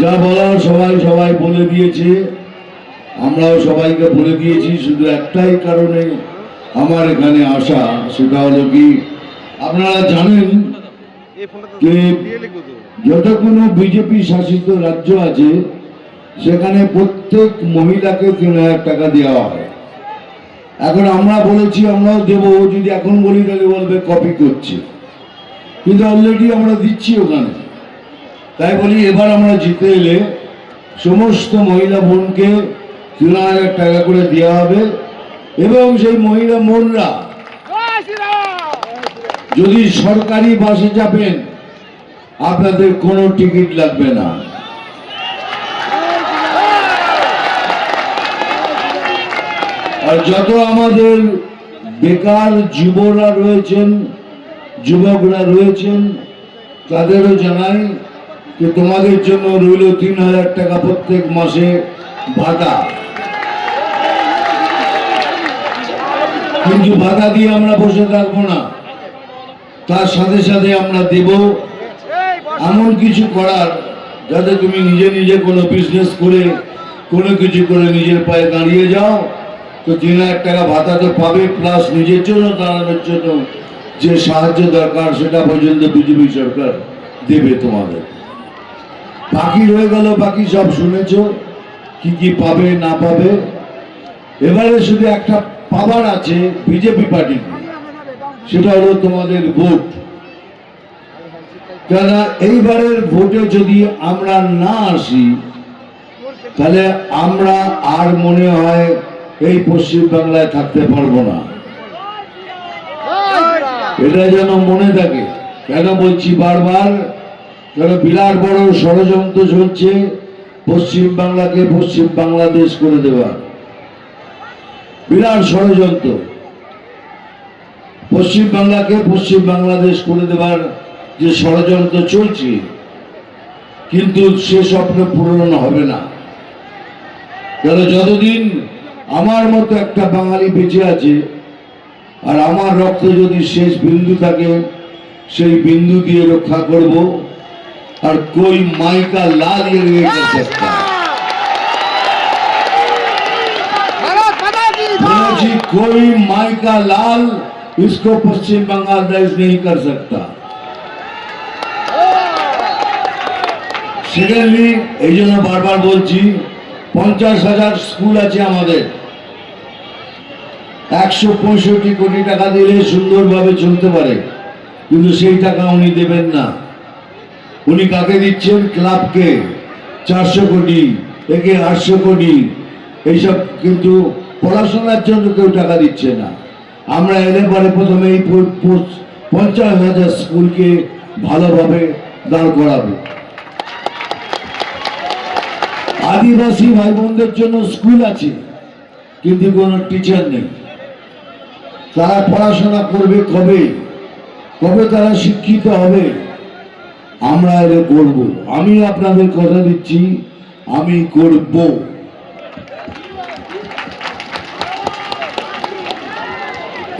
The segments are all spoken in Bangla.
যা বলার সবাই বলে দিয়েছে, আমরাও সবাইকে বলে দিয়েছি। শুধু একটাই কারণে আমার এখানে আসা, সেটা হলো কি, আপনারা জানেন যে যত কোনো বিজেপি শাসিত রাজ্য আছে সেখানে প্রত্যেক মহিলাকে 3,000 টাকা দেওয়া হয়। এখন আমরা বলেছি আমরাও দেবো, যদি এখন বলি তাহলে বলবে কপি করছে, কিন্তু অলরেডি আমরা দিচ্ছি ওখানে। তাই বলি এবার আমরা জিতে এলে সমস্ত মহিলা বোনকে 3,000 টাকা করে দেওয়া হবে, এবং সেই মহিলা বোনরা যদি সরকারি বাসে যাবেন আপনাদের কোনো টিকিট লাগবে না। আর যত আমাদের বেকার যুবরা রয়েছেন, যুবকরা রয়েছেন, তাদেরও জানাই যে তোমাদের জন্য রইল 3,000 টাকা প্রত্যেক মাসে ভাতা। কিন্তু ভাতা দিয়ে আমরা বসে থাকবো না, তার সাথে সাথে আমরা দেব এমন কিছু করার যাতে তুমি নিজে নিজে কোনো বিজনেস করে কোনো কিছু করে নিজের পায়ে দাঁড়িয়ে যাও। তো 3,000 টাকা ভাতা তো পাবে, প্লাস নিজের জন্য দাঁড়ানোর জন্য যে সাহায্য দরকার সেটা পর্যন্ত বিজেপি সরকার দেবে তোমাদের। বাকি রয়ে গেল, বাকি সব শুনেছ কি কি পাবে না পাবে। এবারে শুধু একটা পাবার আছে বিজেপি পার্টির, সেটা হলো তোমাদের ভোট। কেননা এইবারের ভোটে যদি আমরা না আসি তাহলে আমরা আর মনে হয় এই পশ্চিম বাংলায় থাকতে পারবো না। এটা যেন মনে থাকে। কেন বলছি বারবার, কারণ বিরাট বড় ষড়যন্ত্র চলছে পশ্চিম বাংলাকে পশ্চিম বাংলাদেশ করে দেওয়ার। বিরাট ষড়যন্ত্র পশ্চিম বাংলাকে পশ্চিম বাংলাদেশ করে দেওয়ার যে ষড়যন্ত্র চলছে, কিন্তু সে স্বপ্ন পূরণ হবে না। কারণ যতদিন আমার মতো একটা বাঙালি বেঁচে আছে আর আমার রক্তে যদি শেষ বিন্দু থাকে, সেই বিন্দু দিয়ে রক্ষা করব। আর कोई माई का लाल ये नहीं कर सकता, कोई माई का लाल इसको पश्चिम बंगाल देश नहीं कर सकता। সেকেন্ডলি এই জন্য বারবার বলছি 50,000 স্কুল আছে আমাদের, 165 কোটি টাকা দিলে সুন্দরভাবে চলতে পারে, কিন্তু সেই টাকা উনি দেবেন না। উনি কাকে দিচ্ছেন? ক্লাবকে 400 কোটি, একে 800 কোটি, এইসব, কিন্তু পড়াশোনার জন্য কেউ টাকা দিচ্ছে না। আমরা এলে পরে প্রথমে এই 50,000 স্কুলকে ভালোভাবে দাঁড় করাবো। আদিবাসী ভাই বোনদের জন্য স্কুল আছে, কিন্তু কোনো টিচার নেই। তারা পড়াশোনা করবে কবে? কবে তারা শিক্ষিত হবে? আমরা এলে করব। আমি আপনাদের কথা দিচ্ছি, আমি করব।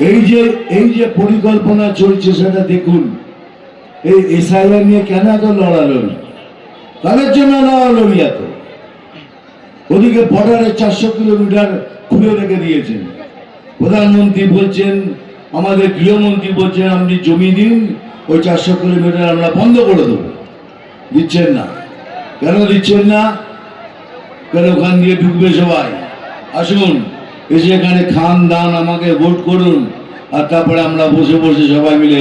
এই যে পরিকল্পনা চলছে সেটা দেখুন। এই এসআইআর নিয়ে কেন এত লড়ালড়ি? তাদের জন্য লড়ালড়ি এত। ওদিকে বর্ডারে 400 কিলোমিটার খুলে রেখে দিয়েছেন। প্রধানমন্ত্রী বলছেন, আমাদের গৃহমন্ত্রী বলছেন আপনি জমি দিন, ওই 400 কিলোমিটার আমরা বন্ধ করে দেবো। দিচ্ছেন না। কেন দিচ্ছেন না? কেন? ওখান দিয়ে ঢুকবে সবাই। আসুন, এসে এখানে খান দান, আমাকে ভোট করুন, আর তারপরে আমরা বসে বসে সবাই মিলে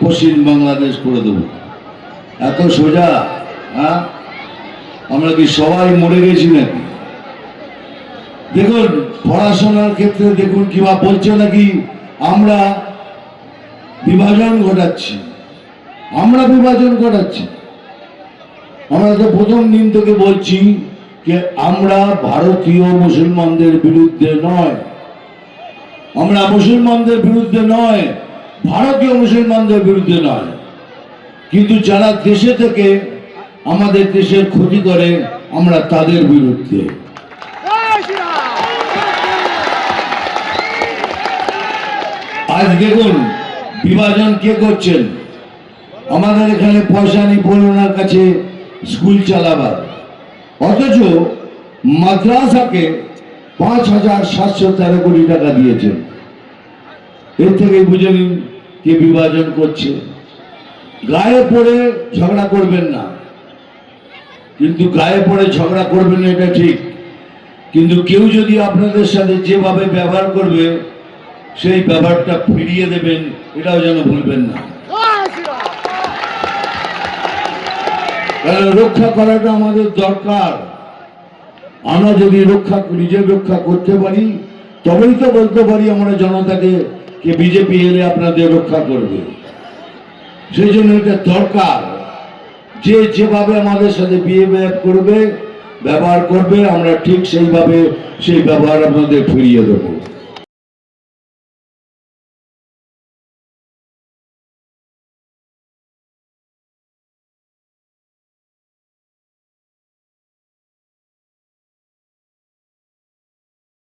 পশ্চিম বাংলাদেশ করে দেব। এত সোজা? হ্যাঁ, আমরা কি সবাই মরে গেছি নাকি? দেখুন পড়াশোনার ক্ষেত্রে দেখুন কিবা বলছে নাকি আমরা বিভাজন ঘটাচ্ছি। আমরা বিভাজন ঘটাচ্ছি? আমরা তো প্রথম দিন থেকে বলছি যে আমরা ভারতীয় মুসলমানদের বিরুদ্ধে নয়, আমরা মুসলমানদের বিরুদ্ধে নয়, ভারতীয় মুসলমানদের বিরুদ্ধে নয়, কিন্তু যারা দেশে থেকে আমাদের দেশের ক্ষতি করে আমরা তাদের বিরুদ্ধে। আজ দেখুন বিভাজন কে করছেন? আমাদের এখানে পয়সা নেই ওনার কাছে স্কুল চালাবার, অথচ মাদ্রাসাকে 5,713 কোটি টাকা দিয়েছেন। এর থেকে বুঝে নিন কে বিভাজন করছে। গায়ে পড়ে ঝগড়া করবেন না, কিন্তু গায়ে পড়ে ঝগড়া করবেন না এটা ঠিক, কিন্তু কেউ যদি আপনাদের সাথে যেভাবে ব্যবহার করবে সেই ব্যবহারটা ফিরিয়ে দেবেন এটাও যেন ভুলবেন না। কারণ রক্ষা করাটা আমাদের দরকার। আমরা যদি নিজের রক্ষা করতে পারি তবেই তো বলতে পারি আমরা জনতাকে কে বিজেপি এলে আপনাদের রক্ষা করবে। সেই জন্য এটা দরকার যে যেভাবে আমাদের সাথে বিহেভিয়ার করবে, ব্যবহার করবে, আমরা ঠিক সেইভাবে সেই ব্যবহার আপনাদের ফিরিয়ে দেবো।